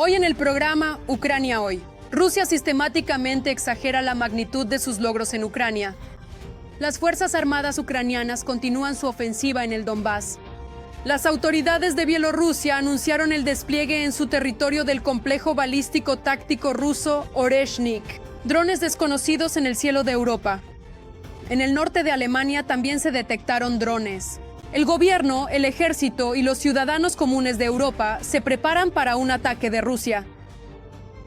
Hoy en el programa Ucrania Hoy. Rusia sistemáticamente exagera la magnitud de sus logros en Ucrania. Las Fuerzas Armadas ucranianas continúan su ofensiva en el Donbass. Las autoridades de Bielorrusia anunciaron el despliegue en su territorio del complejo balístico táctico ruso Oreshnik. Drones desconocidos en el cielo de Europa. En el norte de Alemania también se detectaron drones. El gobierno, el ejército y los ciudadanos comunes de Europa se preparan para un ataque de Rusia.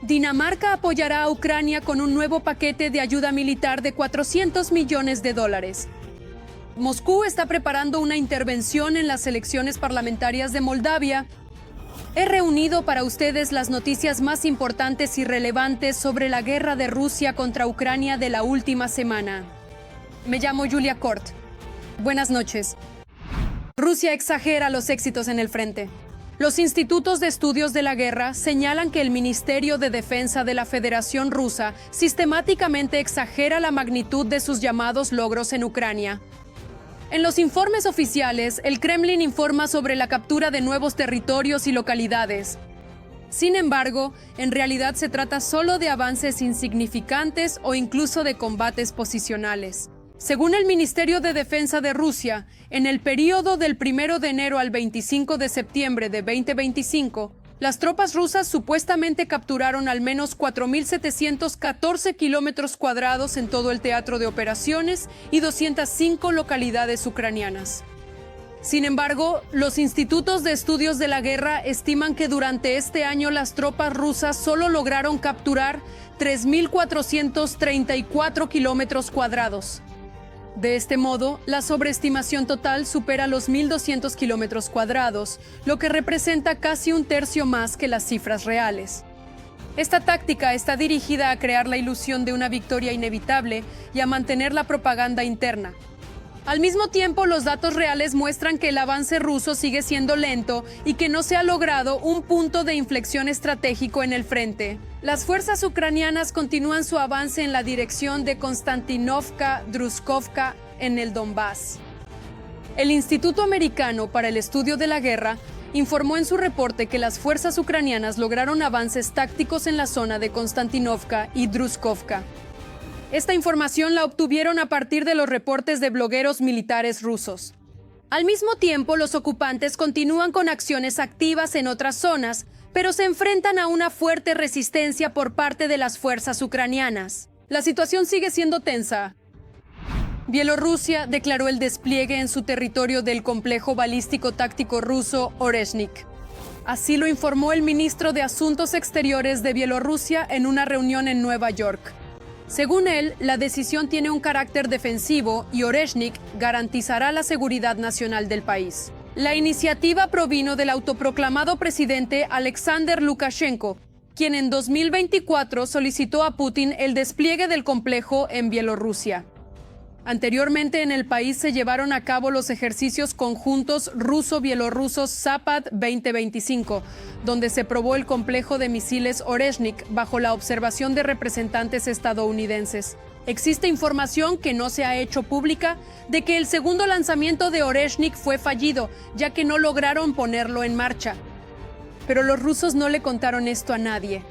Dinamarca apoyará a Ucrania con un nuevo paquete de ayuda militar de $400 millones. Moscú está preparando una intervención en las elecciones parlamentarias de Moldavia. He reunido para ustedes las noticias más importantes y relevantes sobre la guerra de Rusia contra Ucrania de la última semana. Me llamo Julia Kort. Buenas noches. Rusia exagera los éxitos en el frente. Los institutos de estudios de la guerra señalan que el Ministerio de Defensa de la Federación Rusa sistemáticamente exagera la magnitud de sus llamados logros en Ucrania. En los informes oficiales, el Kremlin informa sobre la captura de nuevos territorios y localidades. Sin embargo, en realidad se trata solo de avances insignificantes o incluso de combates posicionales. Según el Ministerio de Defensa de Rusia, en el período del 1 de enero al 25 de septiembre de 2025, las tropas rusas supuestamente capturaron al menos 4.714 kilómetros cuadrados en todo el teatro de operaciones y 205 localidades ucranianas. Sin embargo, los institutos de estudios de la guerra estiman que durante este año las tropas rusas solo lograron capturar 3.434 kilómetros cuadrados. De este modo, la sobreestimación total supera los 1.200 kilómetros cuadrados, lo que representa casi un tercio más que las cifras reales. Esta táctica está dirigida a crear la ilusión de una victoria inevitable y a mantener la propaganda interna. Al mismo tiempo, los datos reales muestran que el avance ruso sigue siendo lento y que no se ha logrado un punto de inflexión estratégico en el frente. Las fuerzas ucranianas continúan su avance en la dirección de Konstantinovka-Druzhkovka en el Donbass. El Instituto Americano para el Estudio de la Guerra informó en su reporte que las fuerzas ucranianas lograron avances tácticos en la zona de Konstantinovka y Druzhkovka. Esta información la obtuvieron a partir de los reportes de blogueros militares rusos. Al mismo tiempo, los ocupantes continúan con acciones activas en otras zonas, pero se enfrentan a una fuerte resistencia por parte de las fuerzas ucranianas. La situación sigue siendo tensa. Bielorrusia declaró el despliegue en su territorio del complejo balístico táctico ruso Oreshnik. Así lo informó el ministro de Asuntos Exteriores de Bielorrusia en una reunión en Nueva York. Según él, la decisión tiene un carácter defensivo y Oreshnik garantizará la seguridad nacional del país. La iniciativa provino del autoproclamado presidente Alexander Lukashenko, quien en 2024 solicitó a Putin el despliegue del complejo en Bielorrusia. Anteriormente en el país se llevaron a cabo los ejercicios conjuntos ruso-bielorrusos Zapad 2025, donde se probó el complejo de misiles Oreshnik bajo la observación de representantes estadounidenses. Existe información que no se ha hecho pública de que el segundo lanzamiento de Oreshnik fue fallido, ya que no lograron ponerlo en marcha. Pero los rusos no le contaron esto a nadie.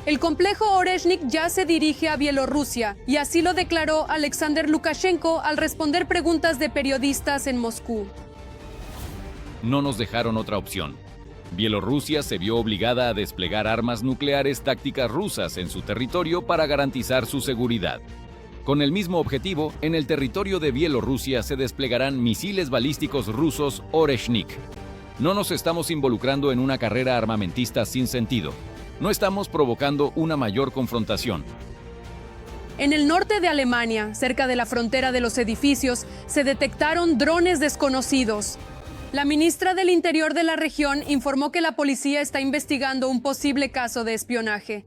El complejo Oreshnik ya se dirige a Bielorrusia, y así lo declaró Alexander Lukashenko al responder preguntas de periodistas en Moscú. No nos dejaron otra opción. Bielorrusia se vio obligada a desplegar armas nucleares tácticas rusas en su territorio para garantizar su seguridad. Con el mismo objetivo, en el territorio de Bielorrusia se desplegarán misiles balísticos rusos Oreshnik. No nos estamos involucrando en una carrera armamentista sin sentido. No estamos provocando una mayor confrontación. En el norte de Alemania, cerca de la frontera de los edificios, se detectaron drones desconocidos. La ministra del Interior de la región informó que la policía está investigando un posible caso de espionaje.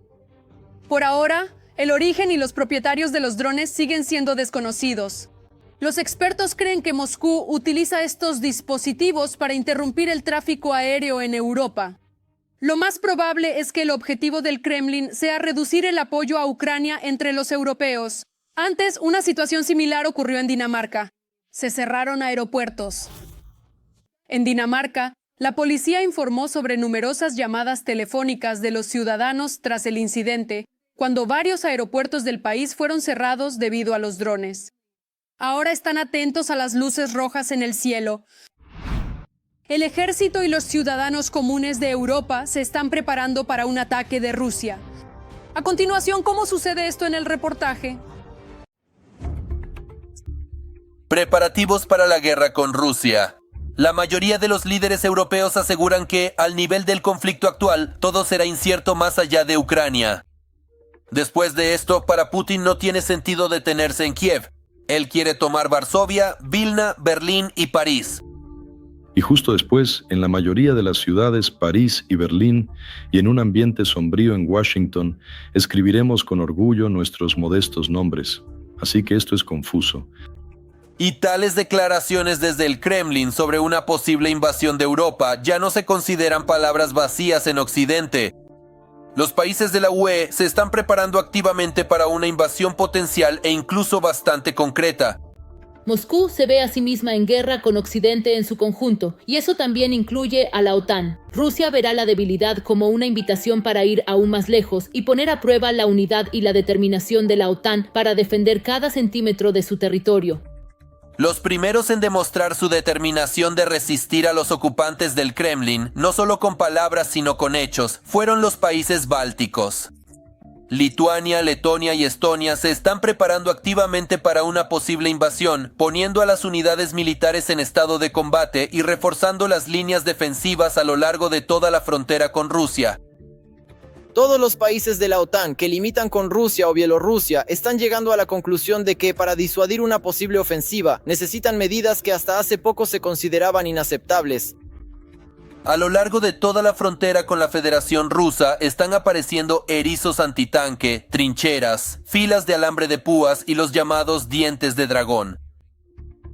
Por ahora, el origen y los propietarios de los drones siguen siendo desconocidos. Los expertos creen que Moscú utiliza estos dispositivos para interrumpir el tráfico aéreo en Europa. Lo más probable es que el objetivo del Kremlin sea reducir el apoyo a Ucrania entre los europeos. Antes, una situación similar ocurrió en Dinamarca. Se cerraron aeropuertos. En Dinamarca, La policía informó sobre numerosas llamadas telefónicas de los ciudadanos tras el incidente, cuando varios aeropuertos del país fueron cerrados debido a los drones. Ahora están atentos a las luces rojas en el cielo. El ejército y los ciudadanos comunes de Europa se están preparando para un ataque de Rusia. A continuación, ¿cómo sucede esto en el reportaje? Preparativos para la guerra con Rusia. La mayoría de los líderes europeos aseguran que, al nivel del conflicto actual, todo será incierto más allá de Ucrania. Después de esto, para Putin no tiene sentido detenerse en Kiev. Él quiere tomar Varsovia, Vilna, Berlín y París. Y justo después, en la mayoría de las ciudades, París y Berlín, y en un ambiente sombrío en Washington, escribiremos con orgullo nuestros modestos nombres. Así que esto es confuso. Y tales declaraciones desde el Kremlin sobre una posible invasión de Europa ya no se consideran palabras vacías en Occidente. Los países de la UE se están preparando activamente para una invasión potencial e incluso bastante concreta. Moscú se ve a sí misma en guerra con Occidente en su conjunto, y eso también incluye a la OTAN. Rusia verá la debilidad como una invitación para ir aún más lejos y poner a prueba la unidad y la determinación de la OTAN para defender cada centímetro de su territorio. Los primeros en demostrar su determinación de resistir a los ocupantes del Kremlin, no solo con palabras sino con hechos, fueron los países bálticos. Lituania, Letonia y Estonia se están preparando activamente para una posible invasión, poniendo a las unidades militares en estado de combate y reforzando las líneas defensivas a lo largo de toda la frontera con Rusia. Todos los países de la OTAN que limitan con Rusia o Bielorrusia están llegando a la conclusión de que para disuadir una posible ofensiva necesitan medidas que hasta hace poco se consideraban inaceptables. A lo largo de toda la frontera con la Federación Rusa están apareciendo erizos antitanque, trincheras, filas de alambre de púas y los llamados dientes de dragón.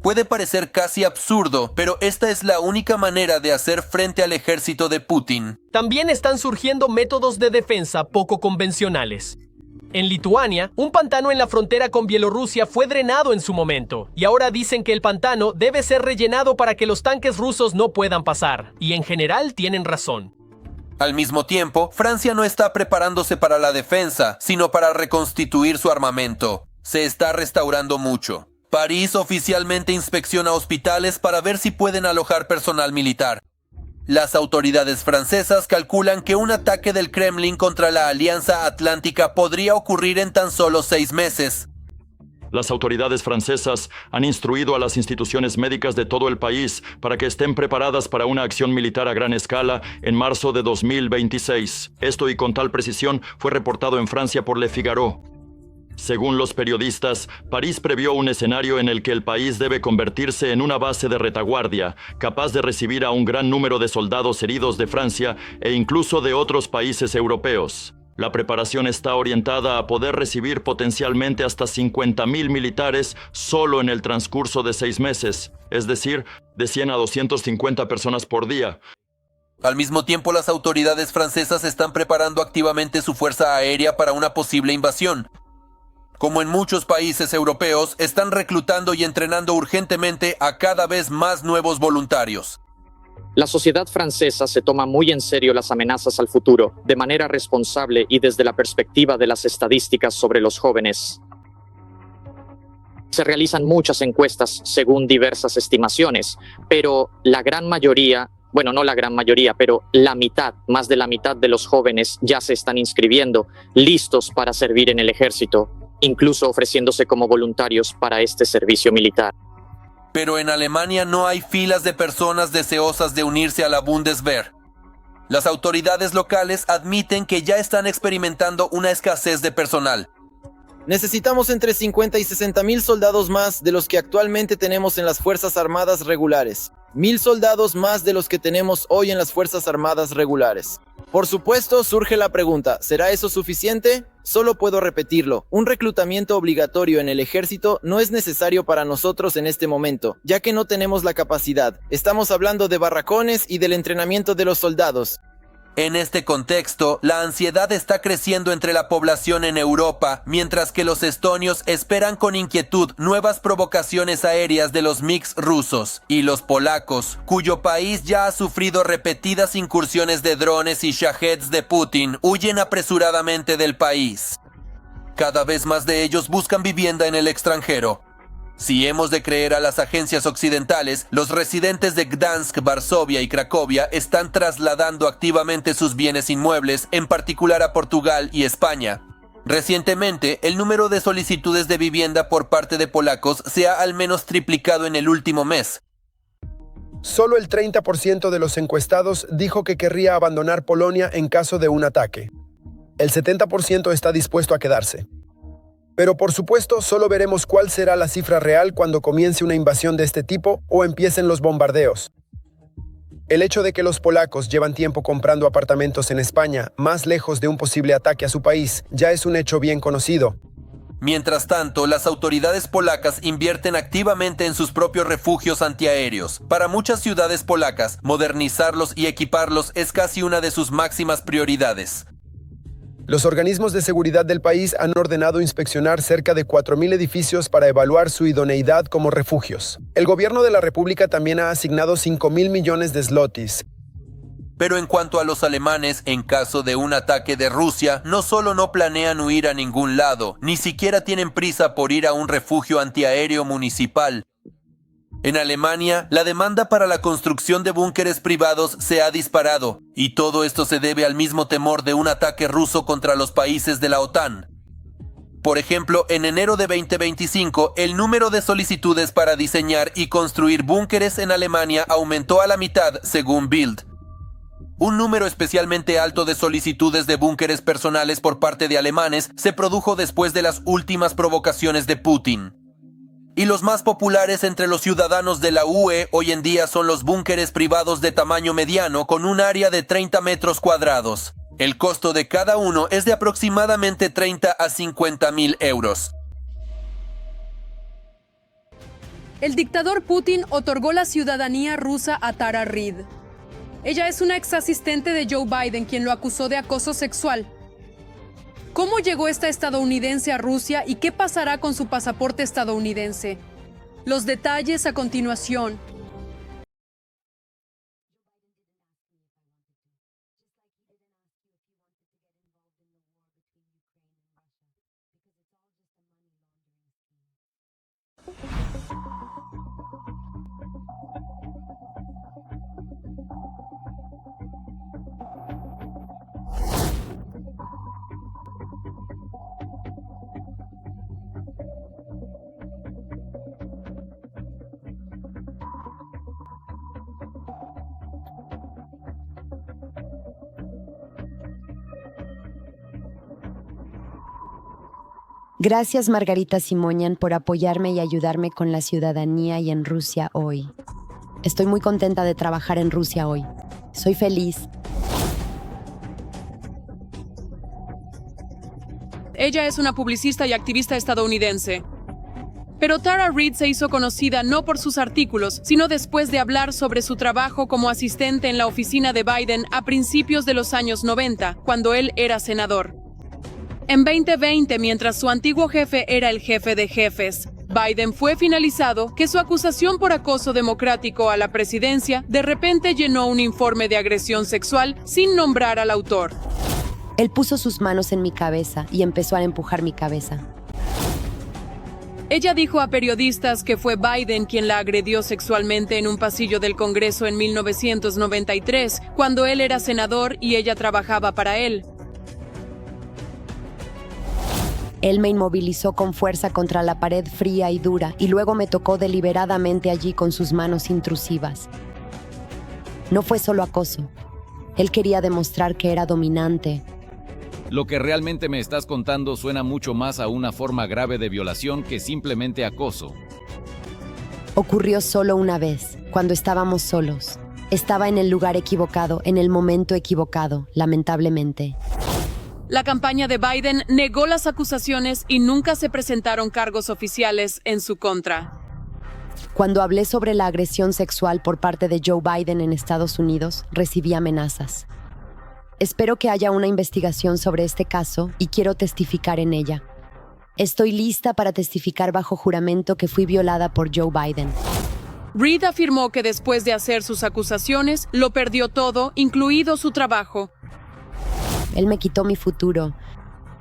Puede parecer casi absurdo, pero esta es la única manera de hacer frente al ejército de Putin. También están surgiendo métodos de defensa poco convencionales. En Lituania, un pantano en la frontera con Bielorrusia fue drenado en su momento, y ahora dicen que el pantano debe ser rellenado para que los tanques rusos no puedan pasar, y en general tienen razón. Al mismo tiempo, Francia no está preparándose para la defensa, sino para reconstituir su armamento. Se está restaurando mucho. París oficialmente inspecciona hospitales para ver si pueden alojar personal militar. Las autoridades francesas calculan que un ataque del Kremlin contra la Alianza Atlántica podría ocurrir en tan solo 6 meses. Las autoridades francesas han instruido a las instituciones médicas de todo el país para que estén preparadas para una acción militar a gran escala en marzo de 2026. Esto, y con tal precisión, fue reportado en Francia por Le Figaro. Según los periodistas, París previó un escenario en el que el país debe convertirse en una base de retaguardia, capaz de recibir a un gran número de soldados heridos de Francia e incluso de otros países europeos. La preparación está orientada a poder recibir potencialmente hasta 50.000 militares solo en el transcurso de 6 meses, es decir, de 100 a 250 personas por día. Al mismo tiempo, las autoridades francesas están preparando activamente su fuerza aérea para una posible invasión. Como en muchos países europeos, están reclutando y entrenando urgentemente a cada vez más nuevos voluntarios. La sociedad francesa se toma muy en serio las amenazas al futuro, de manera responsable y desde la perspectiva de las estadísticas sobre los jóvenes. Se realizan muchas encuestas según diversas estimaciones, pero la gran mayoría, bueno, no la gran mayoría, pero la mitad, más de la mitad de los jóvenes ya se están inscribiendo, listos para servir en el ejército, incluso ofreciéndose como voluntarios para este servicio militar. Pero en Alemania no hay filas de personas deseosas de unirse a la Bundeswehr. Las autoridades locales admiten que ya están experimentando una escasez de personal. Necesitamos entre 50 y 60.000 soldados más de los que actualmente tenemos en las Fuerzas Armadas regulares. 1.000 soldados más de los que tenemos hoy en las Fuerzas Armadas regulares. Por supuesto, surge la pregunta, ¿será eso suficiente? Solo puedo repetirlo, un reclutamiento obligatorio en el ejército no es necesario para nosotros en este momento, ya que no tenemos la capacidad. Estamos hablando de barracones y del entrenamiento de los soldados. En este contexto, la ansiedad está creciendo entre la población en Europa, mientras que los estonios esperan con inquietud nuevas provocaciones aéreas de los MiGs rusos, y los polacos, cuyo país ya ha sufrido repetidas incursiones de drones y Shaheds de Putin, huyen apresuradamente del país. Cada vez más de ellos buscan vivienda en el extranjero. Si hemos de creer a las agencias occidentales, los residentes de Gdansk, Varsovia y Cracovia están trasladando activamente sus bienes inmuebles, en particular a Portugal y España. Recientemente, el número de solicitudes de vivienda por parte de polacos se ha al menos triplicado en el último mes. Solo el 30% de los encuestados dijo que querría abandonar Polonia en caso de un ataque. El 70% está dispuesto a quedarse. Pero por supuesto, solo veremos cuál será la cifra real cuando comience una invasión de este tipo o empiecen los bombardeos. El hecho de que los polacos llevan tiempo comprando apartamentos en España, más lejos de un posible ataque a su país, ya es un hecho bien conocido. Mientras tanto, las autoridades polacas invierten activamente en sus propios refugios antiaéreos. Para muchas ciudades polacas, modernizarlos y equiparlos es casi una de sus máximas prioridades. Los organismos de seguridad del país han ordenado inspeccionar cerca de 4.000 edificios para evaluar su idoneidad como refugios. El gobierno de la República también ha asignado 5.000 millones de zlotys. Pero en cuanto a los alemanes, en caso de un ataque de Rusia, no solo no planean huir a ningún lado, ni siquiera tienen prisa por ir a un refugio antiaéreo municipal. En Alemania, la demanda para la construcción de búnkeres privados se ha disparado, y todo esto se debe al mismo temor de un ataque ruso contra los países de la OTAN. Por ejemplo, en enero de 2025, el número de solicitudes para diseñar y construir búnkeres en Alemania aumentó a la mitad, según Bild. Un número especialmente alto de solicitudes de búnkeres personales por parte de alemanes se produjo después de las últimas provocaciones de Putin. Y los más populares entre los ciudadanos de la UE hoy en día son los búnkeres privados de tamaño mediano con un área de 30 metros cuadrados. El costo de cada uno es de aproximadamente 30 a 50.000 euros. El dictador Putin otorgó la ciudadanía rusa a Tara Reid. Ella es una ex asistente de Joe Biden, quien lo acusó de acoso sexual. ¿Cómo llegó esta estadounidense a Rusia y qué pasará con su pasaporte estadounidense? Los detalles a continuación. Gracias, Margarita Simoñan, por apoyarme y ayudarme con la ciudadanía y en Rusia hoy. Estoy muy contenta de trabajar en Rusia hoy. Soy feliz. Ella es una publicista y activista estadounidense. Pero Tara Reid se hizo conocida no por sus artículos, sino después de hablar sobre su trabajo como asistente en la oficina de Biden a principios de los años 90, cuando él era senador. En 2020, mientras su antiguo jefe era el jefe de jefes, Biden fue finalizado que su acusación por acoso democrático a la presidencia de repente llenó un informe de agresión sexual sin nombrar al autor. Él puso sus manos en mi cabeza y empezó a empujar mi cabeza. Ella dijo a periodistas que fue Biden quien la agredió sexualmente en un pasillo del Congreso en 1993, cuando él era senador y ella trabajaba para él. Él me inmovilizó con fuerza contra la pared fría y dura y luego me tocó deliberadamente allí con sus manos intrusivas. No fue solo acoso. Él quería demostrar que era dominante. Lo que realmente me estás contando suena mucho más a una forma grave de violación que simplemente acoso. Ocurrió solo una vez, cuando estábamos solos. Estaba en el lugar equivocado, en el momento equivocado, lamentablemente. La campaña de Biden negó las acusaciones y nunca se presentaron cargos oficiales en su contra. Cuando hablé sobre la agresión sexual por parte de Joe Biden en Estados Unidos, recibí amenazas. Espero que haya una investigación sobre este caso y quiero testificar en ella. Estoy lista para testificar bajo juramento que fui violada por Joe Biden. Reid afirmó que después de hacer sus acusaciones, lo perdió todo, incluido su trabajo. Él me quitó mi futuro.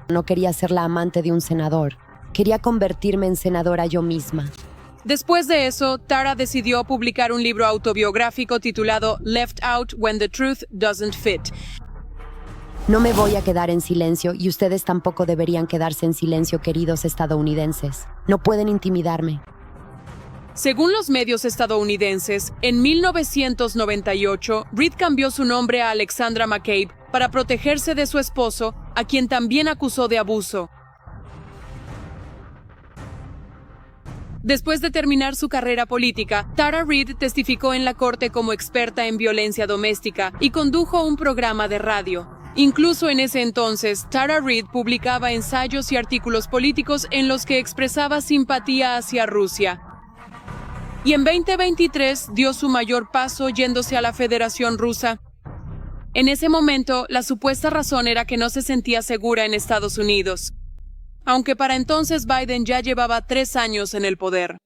No quería ser la amante de un senador. Quería convertirme en senadora yo misma. Después de eso, Tara decidió publicar un libro autobiográfico titulado Left Out When the Truth Doesn't Fit. No me voy a quedar en silencio y ustedes tampoco deberían quedarse en silencio, queridos estadounidenses. No pueden intimidarme. Según los medios estadounidenses, en 1998, Reid cambió su nombre a Alexandra McCabe para protegerse de su esposo, a quien también acusó de abuso. Después de terminar su carrera política, Tara Reid testificó en la corte como experta en violencia doméstica y condujo un programa de radio. Incluso en ese entonces, Tara Reid publicaba ensayos y artículos políticos en los que expresaba simpatía hacia Rusia. Y en 2023 dio su mayor paso yéndose a la Federación Rusa. En ese momento, la supuesta razón era que no se sentía segura en Estados Unidos, aunque para entonces Biden ya llevaba 3 años en el poder.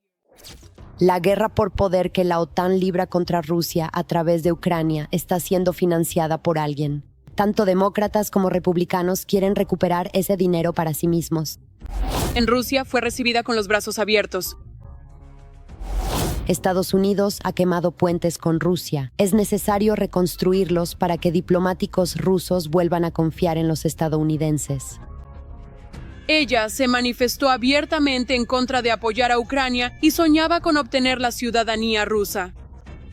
La guerra por poder que la OTAN libra contra Rusia a través de Ucrania está siendo financiada por alguien. Tanto demócratas como republicanos quieren recuperar ese dinero para sí mismos. En Rusia fue recibida con los brazos abiertos. Estados Unidos ha quemado puentes con Rusia. Es necesario reconstruirlos para que diplomáticos rusos vuelvan a confiar en los estadounidenses. Ella se manifestó abiertamente en contra de apoyar a Ucrania y soñaba con obtener la ciudadanía rusa.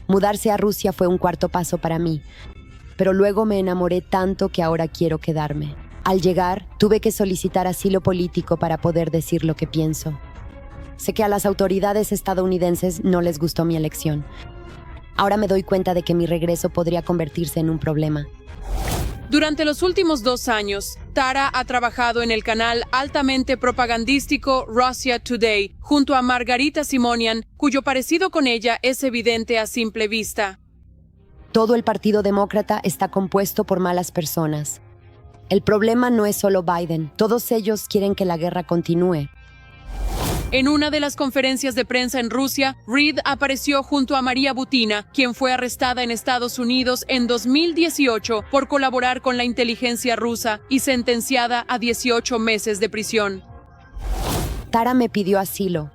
Mudarse a Rusia fue un cuarto paso para mí, pero luego me enamoré tanto que ahora quiero quedarme. Al llegar, tuve que solicitar asilo político para poder decir lo que pienso. Sé que a las autoridades estadounidenses no les gustó mi elección. Ahora me doy cuenta de que mi regreso podría convertirse en un problema. Durante los últimos 2 años, Tara ha trabajado en el canal altamente propagandístico Russia Today, junto a Margarita Simonian, cuyo parecido con ella es evidente a simple vista. Todo el Partido Demócrata está compuesto por malas personas. El problema no es solo Biden. Todos ellos quieren que la guerra continúe. En una de las conferencias de prensa en Rusia, Reid apareció junto a María Butina, quien fue arrestada en Estados Unidos en 2018 por colaborar con la inteligencia rusa y sentenciada a 18 meses de prisión. Tara me pidió asilo.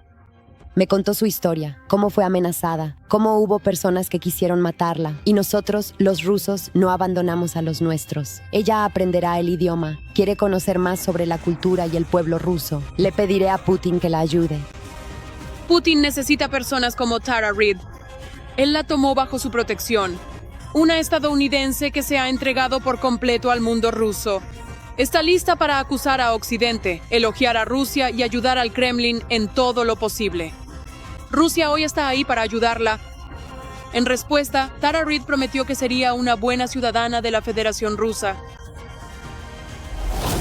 Me contó su historia, cómo fue amenazada, cómo hubo personas que quisieron matarla, y nosotros, los rusos, no abandonamos a los nuestros. Ella aprenderá el idioma, quiere conocer más sobre la cultura y el pueblo ruso. Le pediré a Putin que la ayude. Putin necesita personas como Tara Reid. Él la tomó bajo su protección. Una estadounidense que se ha entregado por completo al mundo ruso. Está lista para acusar a Occidente, elogiar a Rusia y ayudar al Kremlin en todo lo posible. Rusia hoy está ahí para ayudarla. En respuesta, Tara Reid prometió que sería una buena ciudadana de la Federación Rusa.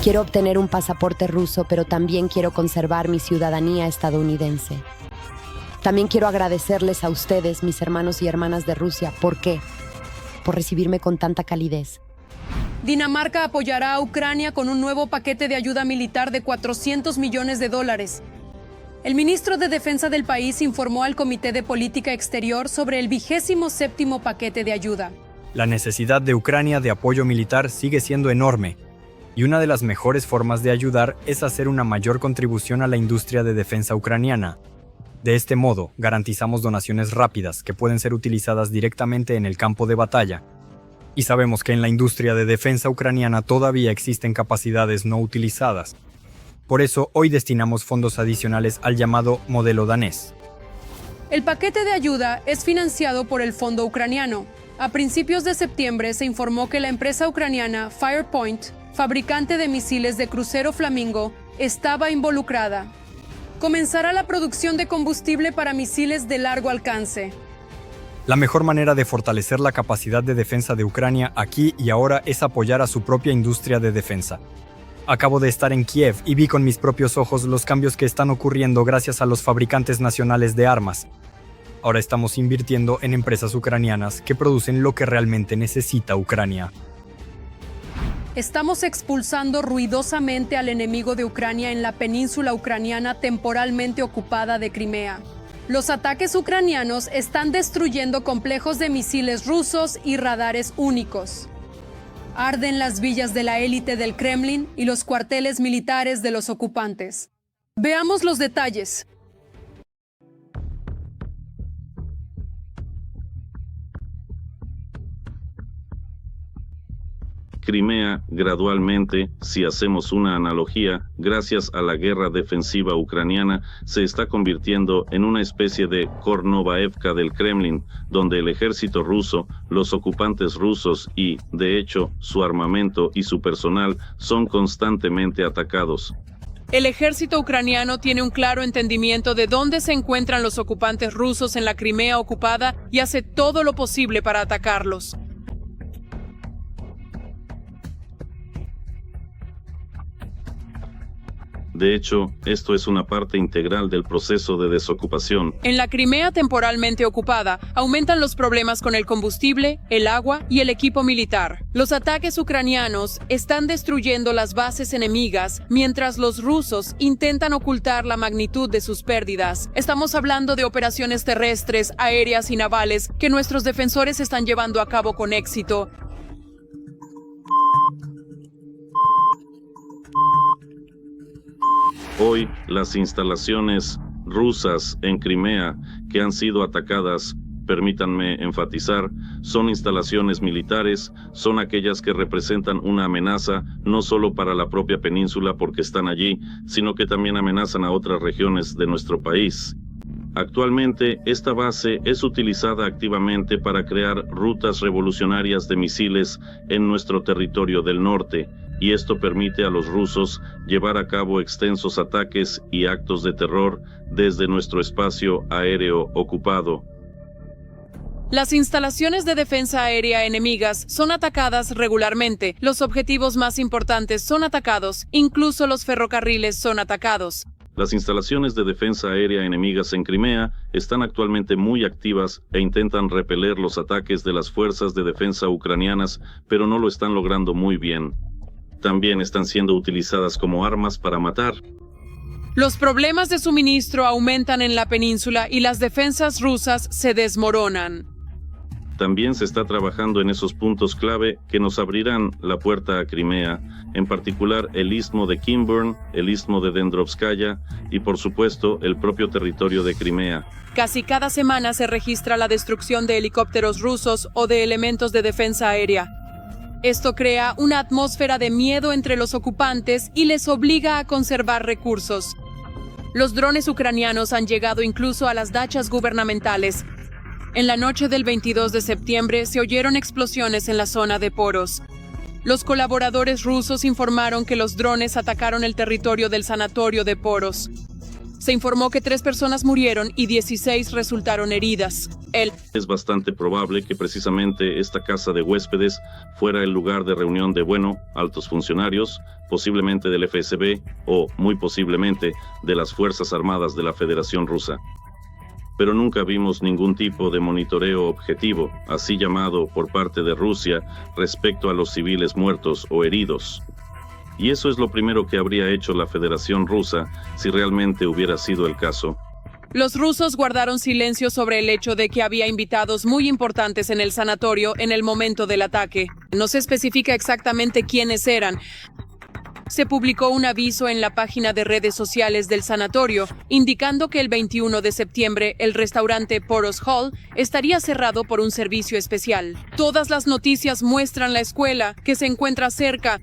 Quiero obtener un pasaporte ruso, pero también quiero conservar mi ciudadanía estadounidense. También quiero agradecerles a ustedes, mis hermanos y hermanas de Rusia. ¿Por qué? Por recibirme con tanta calidez. Dinamarca apoyará a Ucrania con un nuevo paquete de ayuda militar de $400 millones. El ministro de Defensa del país informó al Comité de Política Exterior sobre el 27º paquete de ayuda. La necesidad de Ucrania de apoyo militar sigue siendo enorme, y una de las mejores formas de ayudar es hacer una mayor contribución a la industria de defensa ucraniana. De este modo, garantizamos donaciones rápidas que pueden ser utilizadas directamente en el campo de batalla. Y sabemos que en la industria de defensa ucraniana todavía existen capacidades no utilizadas. Por eso, hoy destinamos fondos adicionales al llamado modelo danés. El paquete de ayuda es financiado por el Fondo Ucraniano. A principios de septiembre se informó que la empresa ucraniana Firepoint, fabricante de misiles de crucero Flamingo, estaba involucrada. Comenzará la producción de combustible para misiles de largo alcance. La mejor manera de fortalecer la capacidad de defensa de Ucrania aquí y ahora es apoyar a su propia industria de defensa. Acabo de estar en Kiev y vi con mis propios ojos los cambios que están ocurriendo gracias a los fabricantes nacionales de armas. Ahora estamos invirtiendo en empresas ucranianas que producen lo que realmente necesita Ucrania. Estamos expulsando ruidosamente al enemigo de Ucrania en la península ucraniana temporalmente ocupada de Crimea. Los ataques ucranianos están destruyendo complejos de misiles rusos y radares únicos. Arden las villas de la élite del Kremlin y los cuarteles militares de los ocupantes. Veamos los detalles. Crimea, gradualmente, si hacemos una analogía, gracias a la guerra defensiva ucraniana, se está convirtiendo en una especie de Kornovaevka del Kremlin, donde el ejército ruso, los ocupantes rusos y, de hecho, su armamento y su personal son constantemente atacados. El ejército ucraniano tiene un claro entendimiento de dónde se encuentran los ocupantes rusos en la Crimea ocupada y hace todo lo posible para atacarlos. De hecho, esto es una parte integral del proceso de desocupación. En la Crimea temporalmente ocupada, aumentan los problemas con el combustible, el agua y el equipo militar. Los ataques ucranianos están destruyendo las bases enemigas, mientras los rusos intentan ocultar la magnitud de sus pérdidas. Estamos hablando de operaciones terrestres, aéreas y navales que nuestros defensores están llevando a cabo con éxito. Hoy, las instalaciones rusas en Crimea que han sido atacadas, permítanme enfatizar, son instalaciones militares, son aquellas que representan una amenaza no solo para la propia península porque están allí, sino que también amenazan a otras regiones de nuestro país. Actualmente, esta base es utilizada activamente para crear rutas revolucionarias de misiles en nuestro territorio del norte, y esto permite a los rusos llevar a cabo extensos ataques y actos de terror desde nuestro espacio aéreo ocupado. Las instalaciones de defensa aérea enemigas son atacadas regularmente. Los objetivos más importantes son atacados, incluso los ferrocarriles son atacados. Las instalaciones de defensa aérea enemigas en Crimea están actualmente muy activas e intentan repeler los ataques de las fuerzas de defensa ucranianas, pero no lo están logrando muy bien. También están siendo utilizadas como armas para matar. Los problemas de suministro aumentan en la península y las defensas rusas se desmoronan. También se está trabajando en esos puntos clave que nos abrirán la puerta a Crimea, en particular el istmo de Kimburn, el istmo de Dendrovskaya y, por supuesto, el propio territorio de Crimea. Casi cada semana se registra la destrucción de helicópteros rusos o de elementos de defensa aérea. Esto crea una atmósfera de miedo entre los ocupantes y les obliga a conservar recursos. Los drones ucranianos han llegado incluso a las dachas gubernamentales. En la noche del 22 de septiembre se oyeron explosiones en la zona de Poros. Los colaboradores rusos informaron que los drones atacaron el territorio del sanatorio de Poros. Se informó que 3 personas murieron y 16 resultaron heridas. Es bastante probable que precisamente esta casa de huéspedes fuera el lugar de reunión de, altos funcionarios, posiblemente del FSB o, muy posiblemente, de las Fuerzas Armadas de la Federación Rusa. Pero nunca vimos ningún tipo de monitoreo objetivo, así llamado, por parte de Rusia respecto a los civiles muertos o heridos. Y eso es lo primero que habría hecho la Federación Rusa si realmente hubiera sido el caso. Los rusos guardaron silencio sobre el hecho de que había invitados muy importantes en el sanatorio en el momento del ataque. No se especifica exactamente quiénes eran. Se publicó un aviso en la página de redes sociales del sanatorio, indicando que el 21 de septiembre el restaurante Poros Hall estaría cerrado por un servicio especial. Todas las noticias muestran la escuela, que se encuentra cerca.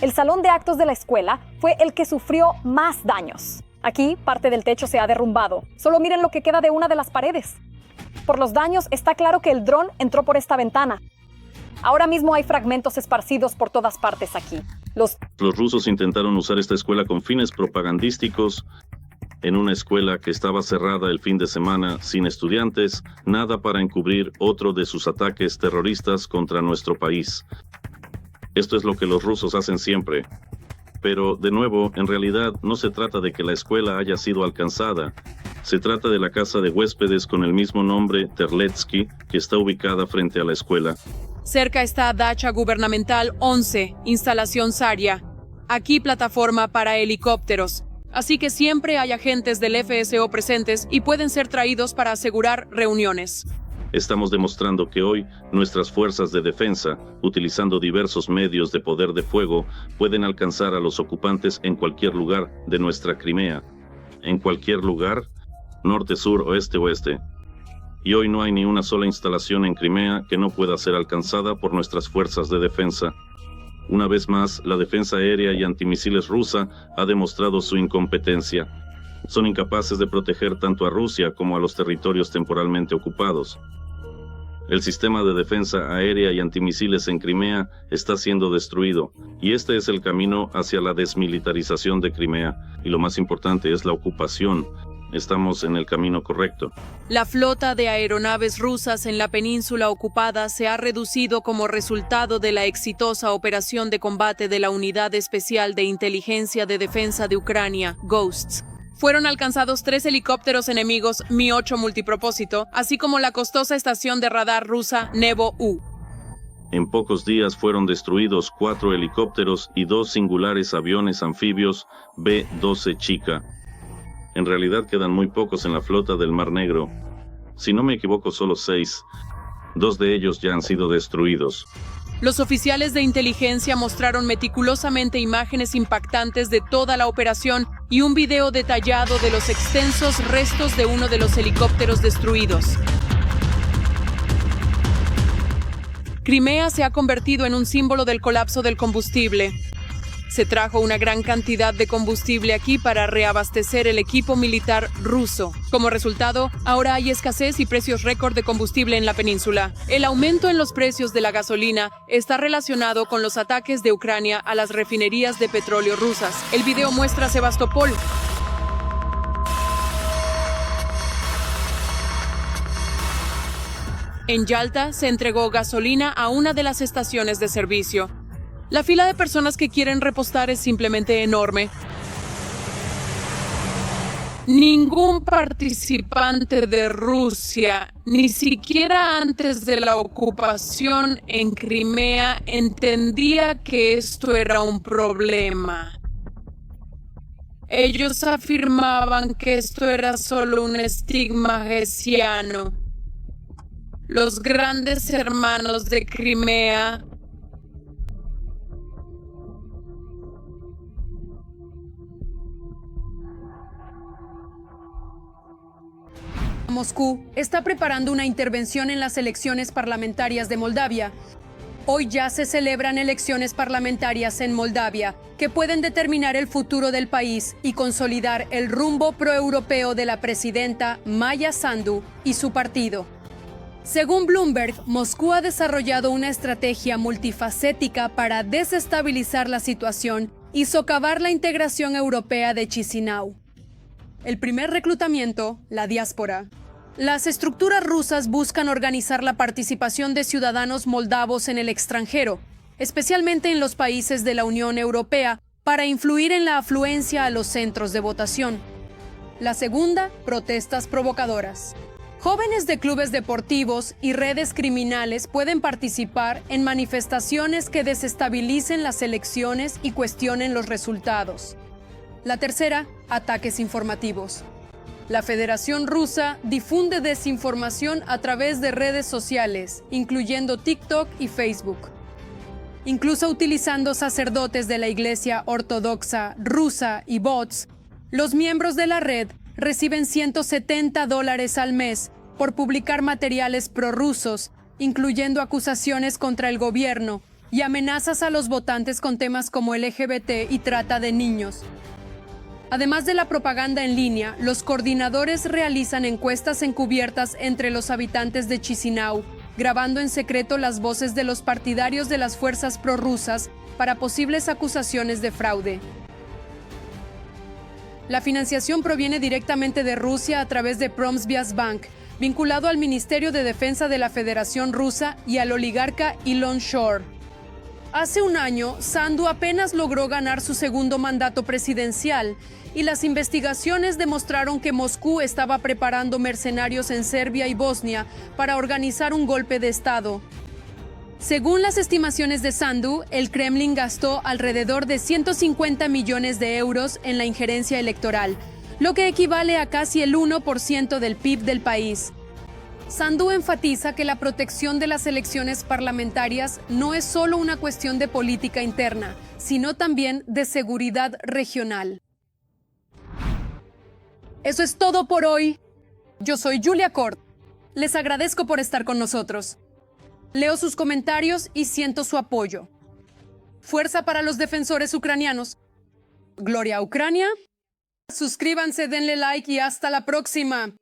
El salón de actos de la escuela fue el que sufrió más daños. Aquí, parte del techo se ha derrumbado. Solo miren lo que queda de una de las paredes. Por los daños, está claro que el dron entró por esta ventana. Ahora mismo hay fragmentos esparcidos por todas partes aquí. Los rusos intentaron usar esta escuela con fines propagandísticos. En una escuela que estaba cerrada el fin de semana, sin estudiantes, nada para encubrir otro de sus ataques terroristas contra nuestro país. Esto es lo que los rusos hacen siempre. Pero, de nuevo, en realidad no se trata de que la escuela haya sido alcanzada. Se trata de la casa de huéspedes con el mismo nombre, Terletsky, que está ubicada frente a la escuela. Cerca está Dacha Gubernamental 11, instalación Zarya. Aquí plataforma para helicópteros. Así que siempre hay agentes del FSO presentes y pueden ser traídos para asegurar reuniones. Estamos demostrando que hoy nuestras fuerzas de defensa, utilizando diversos medios de poder de fuego, pueden alcanzar a los ocupantes en cualquier lugar de nuestra Crimea. En cualquier lugar, norte, sur, oeste, oeste. Y hoy no hay ni una sola instalación en Crimea que no pueda ser alcanzada por nuestras fuerzas de defensa. Una vez más, la defensa aérea y antimisiles rusa ha demostrado su incompetencia. Son incapaces de proteger tanto a Rusia como a los territorios temporalmente ocupados. El sistema de defensa aérea y antimisiles en Crimea está siendo destruido, y este es el camino hacia la desmilitarización de Crimea, y lo más importante es la ocupación. Estamos en el camino correcto. La flota de aeronaves rusas en la península ocupada se ha reducido como resultado de la exitosa operación de combate de la Unidad Especial de Inteligencia de Defensa de Ucrania, GHOSTS. Fueron alcanzados 3 helicópteros enemigos Mi-8 multipropósito, así como la costosa estación de radar rusa Nevo-U. En pocos días fueron destruidos 4 helicópteros y 2 singulares aviones anfibios B-12 Chika. En realidad quedan muy pocos en la flota del Mar Negro. Si no me equivoco, solo 6. 2 de ellos ya han sido destruidos. Los oficiales de inteligencia mostraron meticulosamente imágenes impactantes de toda la operación y un video detallado de los extensos restos de uno de los helicópteros destruidos. Crimea se ha convertido en un símbolo del colapso del combustible. Se trajo una gran cantidad de combustible aquí para reabastecer el equipo militar ruso. Como resultado, ahora hay escasez y precios récord de combustible en la península. El aumento en los precios de la gasolina está relacionado con los ataques de Ucrania a las refinerías de petróleo rusas. El video muestra Sebastopol. En Yalta se entregó gasolina a una de las estaciones de servicio. La fila de personas que quieren repostar es simplemente enorme. Ningún participante de Rusia, ni siquiera antes de la ocupación en Crimea, entendía que esto era un problema. Ellos afirmaban que esto era solo un estigma hessiano. Los grandes hermanos de Crimea Moscú está preparando una intervención en las elecciones parlamentarias de Moldavia. Hoy ya se celebran elecciones parlamentarias en Moldavia que pueden determinar el futuro del país y consolidar el rumbo proeuropeo de la presidenta Maya Sandu y su partido. Según Bloomberg, Moscú ha desarrollado una estrategia multifacética para desestabilizar la situación y socavar la integración europea de Chisinau. El primer reclutamiento, la diáspora. Las estructuras rusas buscan organizar la participación de ciudadanos moldavos en el extranjero, especialmente en los países de la Unión Europea, para influir en la afluencia a los centros de votación. La segunda, protestas provocadoras. Jóvenes de clubes deportivos y redes criminales pueden participar en manifestaciones que desestabilicen las elecciones y cuestionen los resultados. La tercera, ataques informativos. La Federación Rusa difunde desinformación a través de redes sociales, incluyendo TikTok y Facebook. Incluso utilizando sacerdotes de la Iglesia Ortodoxa rusa y bots, los miembros de la red reciben $170 al mes por publicar materiales prorrusos, incluyendo acusaciones contra el gobierno y amenazas a los votantes con temas como LGBT y trata de niños. Además de la propaganda en línea, los coordinadores realizan encuestas encubiertas entre los habitantes de Chisinau, grabando en secreto las voces de los partidarios de las fuerzas prorrusas para posibles acusaciones de fraude. La financiación proviene directamente de Rusia a través de Promsvyazbank, vinculado al Ministerio de Defensa de la Federación Rusa y al oligarca Elon Shor. Hace un año, Sandu apenas logró ganar su segundo mandato presidencial y las investigaciones demostraron que Moscú estaba preparando mercenarios en Serbia y Bosnia para organizar un golpe de Estado. Según las estimaciones de Sandu, el Kremlin gastó alrededor de 150 millones de euros en la injerencia electoral, lo que equivale a casi el 1% del PIB del país. Sandu enfatiza que la protección de las elecciones parlamentarias no es solo una cuestión de política interna, sino también de seguridad regional. Eso es todo por hoy. Yo soy Julia Kort. Les agradezco por estar con nosotros. Leo sus comentarios y siento su apoyo. Fuerza para los defensores ucranianos. Gloria a Ucrania. Suscríbanse, denle like y hasta la próxima.